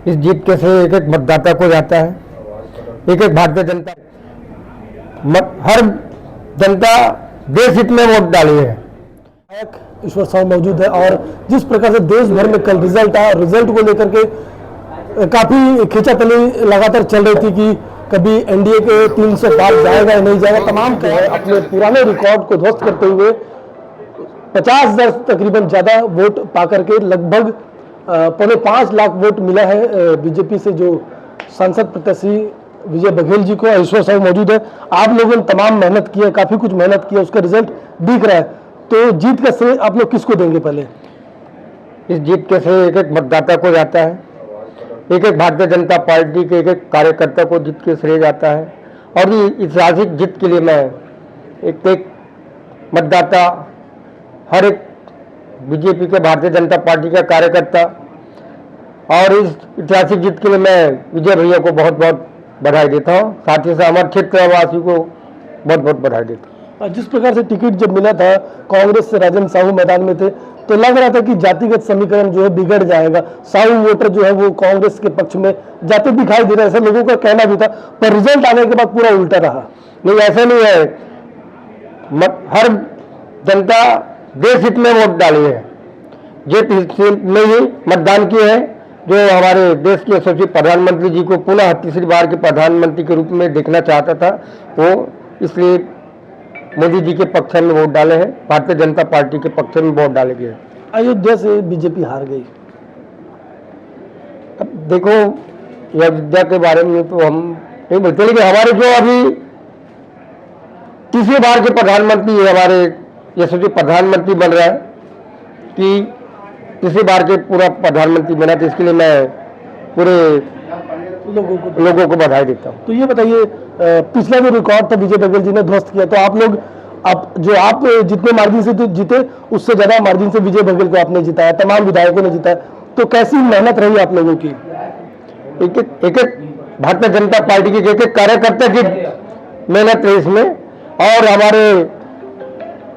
इस जीत के श्रेय एक एक मतदाता को जाता है। एक एक भारतीय जनता हर जनता देश हित में वोट डाली है। ईश्वर साहू मौजूद है और जिस प्रकार से देश भर में कल रिजल्ट आया, रिजल्ट को लेकर के काफी खींचातानी लगातार चल रही थी कि कभी एनडीए के 300 पार जाएगा या नहीं जाएगा। तमाम अपने पुराने रिकॉर्ड को ध्वस्त करते हुए 50,000 तकरीबन ज्यादा वोट पाकर के लगभग 5.25 लाख वोट मिला है बीजेपी से जो सांसद प्रत्याशी विजय बघेल जी को। ईश्वर साहू मौजूद है। आप लोगों ने तमाम मेहनत की है, काफी कुछ मेहनत की है, उसका रिजल्ट दिख रहा है, तो जीत का श्रेय आप लोग किसको देंगे? पहले इस जीत के श्रेय एक एक मतदाता को जाता है। एक एक भारतीय जनता पार्टी के एक एक कार्यकर्ता को जीत के श्रेय जाता है। और ये ऐतिहासिक जीत के लिए मैं एक मतदाता, हर एक बीजेपी के भारतीय जनता पार्टी का कार्यकर्ता और इस ऐतिहासिक जीत के लिए मैं विजय भैया को बहुत बहुत बधाई देता हूँ। साथ ही साथ हमारे क्षेत्रवासी को बहुत बहुत बधाई देता हूँ। जिस प्रकार से टिकट जब मिला था कांग्रेस से राजेंद्र साहू मैदान में थे तो लग रहा था कि जातिगत समीकरण जो है बिगड़ जाएगा, साहू वोटर जो है वो कांग्रेस के पक्ष में जाते दिखाई दे रहे, ऐसा लोगों का कहना भी था, पर रिजल्ट आने के बाद पूरा उल्टा रहा। नहीं, ऐसा नहीं है। हर जनता देश हित में वोट डाली है। जीत में ही मतदान की है। जो हमारे देश के यशस्वी प्रधानमंत्री जी को पुनः तीसरी बार के प्रधानमंत्री के रूप में देखना चाहता था, वो इसलिए मोदी जी के पक्ष में वोट डाले हैं। भारतीय जनता पार्टी के पक्ष में वोट डाले गए। अयोध्या से बीजेपी हार गई। अब देखो, अयोध्या के बारे में तो हम नहीं बोलते, लेकिन हमारे जो अभी तीसरी बार के प्रधानमंत्री हमारे यशस्वी प्रधानमंत्री बन रहा है कि तीसरी बार के पूरा प्रधानमंत्री बना, तो इसके लिए मैं पूरे लोगों को बधाई देता हूँ। तो ये बताइए, पिछला जो रिकॉर्ड था विजय बघेल जी ने ध्वस्त किया, तो आप लोग आप जितने मार्जिन से जीते उससे ज्यादा मार्जिन से विजय बघेल को आपने जिताया, तमाम विधायकों ने जिताया, तो कैसी मेहनत रही आप लोगों की? एक एक भारतीय जनता पार्टी के एक एक कार्यकर्ता की मेहनत रही इसमें। और हमारे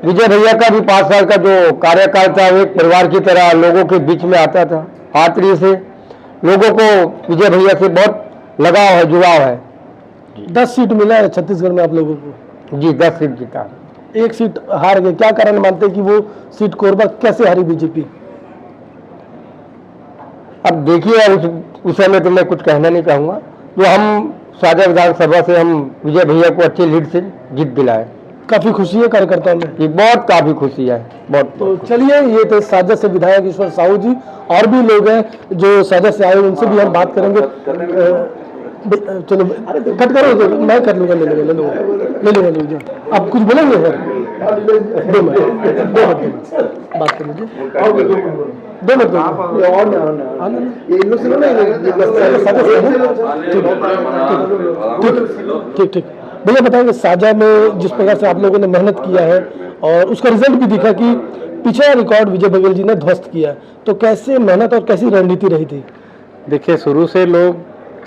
विजय भैया का भी 5 साल का जो कार्यकाल था वो एक परिवार की तरह लोगों के बीच में आता था। आतरी से लोगों को विजय भैया से बहुत लगाव है, जुड़ाव है। 10 सीट मिला है छत्तीसगढ़ में आप लोगों को? जी, 10 सीट जीता। 1 सीट हार गए, क्या कारण मानते हैं कि वो सीट कोरबा कैसे हारी बीजेपी? अब देखिए, उस समय तो मैं कुछ कहना नहीं चाहूंगा। जो हम साझा विधानसभा से हम विजय भैया को अच्छी लीड से जीत दिलाए। काफी खुशी है कार्यकर्ताओं में? ये बहुत काफी खुशी है, बहुत। तो चलिए, ये थे साझा से विधायक ईश्वर साहू जी। और भी लोग हैं जो साझा से आए, उनसे भी हम बात करेंगे। चलो कट करो, मैं कर लूंगा, ले लूंगा। आप कुछ बोलेंगे सर? 2 मिनट बात कर लीजिए। 2 मिनट ठीक। भैया बताएंगे, साझा में जिस प्रकार से आप लोगों ने मेहनत किया है और उसका रिजल्ट भी दिखा कि पिछला रिकॉर्ड विजय बघेल जी ने ध्वस्त किया, तो कैसे मेहनत और कैसी रणनीति रही थी? देखिए, शुरू से लोग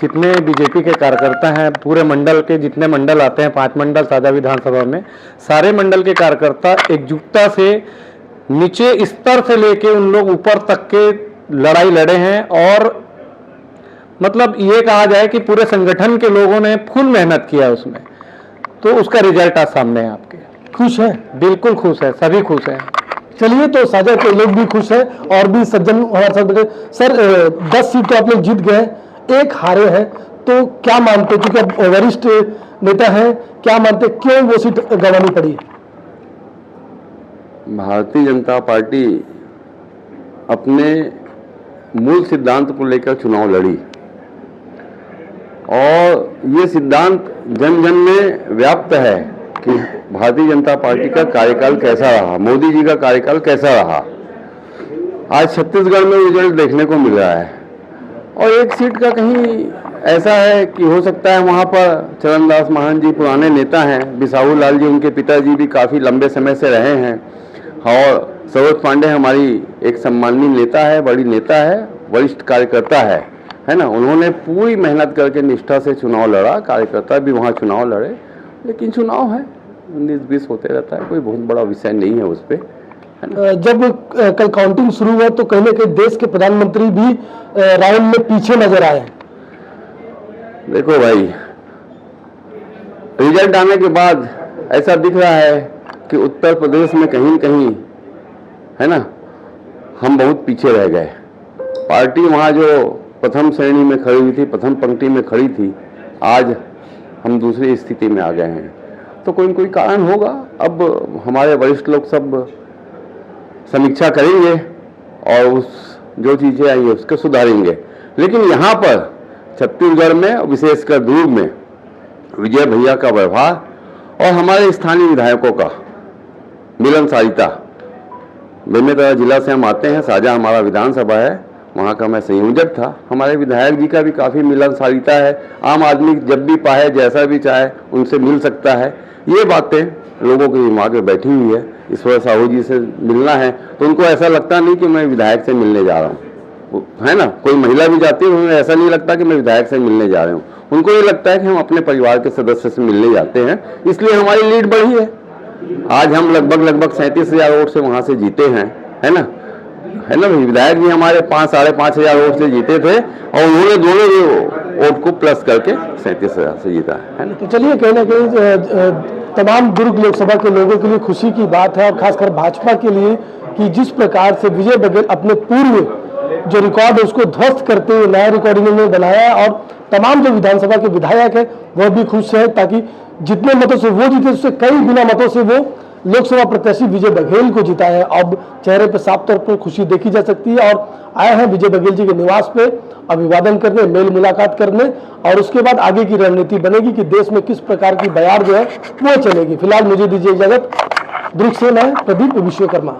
जितने बीजेपी के कार्यकर्ता हैं, पूरे मंडल के जितने मंडल आते हैं, 5 मंडल साझा विधानसभा में, सारे मंडल के कार्यकर्ता एकजुटता से नीचे स्तर से लेके उन लोग ऊपर तक के लड़ाई लड़े हैं। और मतलब ये कहा जाए कि पूरे संगठन के लोगों ने फुल मेहनत किया उसमें, तो उसका रिजल्ट आज सामने है। आपके खुश है? बिल्कुल खुश है, सभी खुश हैं। चलिए, तो साझा के लोग भी खुश हैं और भी सज्जन हमारे साथ बैठे। सर, 10 सीट तो आप लोग जीत गए, 1 हारे हैं, तो क्या मानते, क्योंकि आप वरिष्ठ नेता हैं, क्या मानते क्यों वो सीट गंवानी पड़ी? भारतीय जनता पार्टी अपने मूल सिद्धांत को लेकर चुनाव लड़ी और ये सिद्धांत जन जन में व्याप्त है कि भारतीय जनता पार्टी का कार्यकाल कैसा रहा, मोदी जी का कार्यकाल कैसा रहा। आज छत्तीसगढ़ में रिजल्ट देखने को मिल रहा है और 1 सीट का कहीं ऐसा है कि हो सकता है वहाँ पर चरणदास महंत जी पुराने नेता हैं, बिसाहू लाल जी उनके पिताजी भी काफ़ी लंबे समय से रहे हैं, और सरोज पांडे हमारी एक सम्माननीय नेता है, बड़ी नेता है, वरिष्ठ कार्यकर्ता है ना। उन्होंने पूरी मेहनत करके निष्ठा से चुनाव लड़ा, कार्यकर्ता भी वहाँ चुनाव लड़े। लेकिन चुनाव है, 19-20 होते रहता है, कोई बहुत बड़ा विषय नहीं है उस पर। जब कल काउंटिंग शुरू हुआ तो कहीं ना कहीं देश के प्रधानमंत्री भी राउंड में पीछे नजर आए। देखो भाई, रिजल्ट आने के बाद ऐसा दिख रहा है कि उत्तर प्रदेश में कहीं न कहीं, है ना, हम बहुत पीछे रह गए। पार्टी वहाँ जो प्रथम श्रेणी में खड़ी हुई थी, प्रथम पंक्ति में खड़ी थी, आज हम दूसरी स्थिति में आ गए हैं। तो कोई न कोई कारण होगा। अब हमारे वरिष्ठ लोग सब समीक्षा करेंगे और उस जो चीज़ें आई है उसको सुधारेंगे। लेकिन यहाँ पर छत्तीसगढ़ में, विशेषकर दुर्ग में, विजय भैया का व्यवहार और हमारे स्थानीय विधायकों का मिलनसारिता, बेमेतरा जिला से हम आते हैं, साझा हमारा विधानसभा है, वहाँ का मैं संयोजक था। हमारे विधायक जी का भी काफ़ी मिलनसारिता है। आम आदमी जब भी पाए, जैसा भी चाहे, उनसे मिल सकता है। ये बातें लोगों के दिमाग में बैठी हुई है। ईश्वर साहू जी से मिलना है तो उनको ऐसा लगता नहीं कि मैं विधायक से मिलने जा रहा हूँ, है ना। कोई महिला भी जाती है, उन्हें ऐसा नहीं लगता कि मैं विधायक से मिलने जा रहा हूँ। उनको ये लगता है कि हम अपने परिवार के सदस्य से मिलने जाते हैं, इसलिए हमारी लीड बढ़ी है। आज हम लगभग 37,000 वोट से वहाँ से जीते हैं, है ना भाई। विधायक भी हमारे 5-5,500 वोट से जीते थे और उन्होंने दोनों वोट को प्लस करके 37,000 से जीता है ना। तो चलिए, कहीं ना कहीं तमाम दुर्ग लोकसभा के लोगों के लिए खुशी की बात है और खासकर भाजपा के लिए कि जिस प्रकार से विजय बघेल अपने पूर्व जो रिकॉर्ड है उसको ध्वस्त करते हुए नया रिकॉर्ड इन्होंने बनाया और तमाम जो विधानसभा के विधायक है वह भी खुश है, ताकि जितने मतों से वो जीते उससे कई गुना मतों से वो लोकसभा प्रत्याशी विजय बघेल को जिताया है। अब चेहरे पर साफ तौर पर खुशी देखी जा सकती है और आए हैं विजय बघेल जी के निवास पे अभिवादन करने, मेल मुलाकात करने और उसके बाद आगे की रणनीति बनेगी कि देश में किस प्रकार की बयार जो है वो चलेगी। फिलहाल मुझे दीजिए इजाजत। दुर्ग से मैं प्रदीप विश्वकर्मा।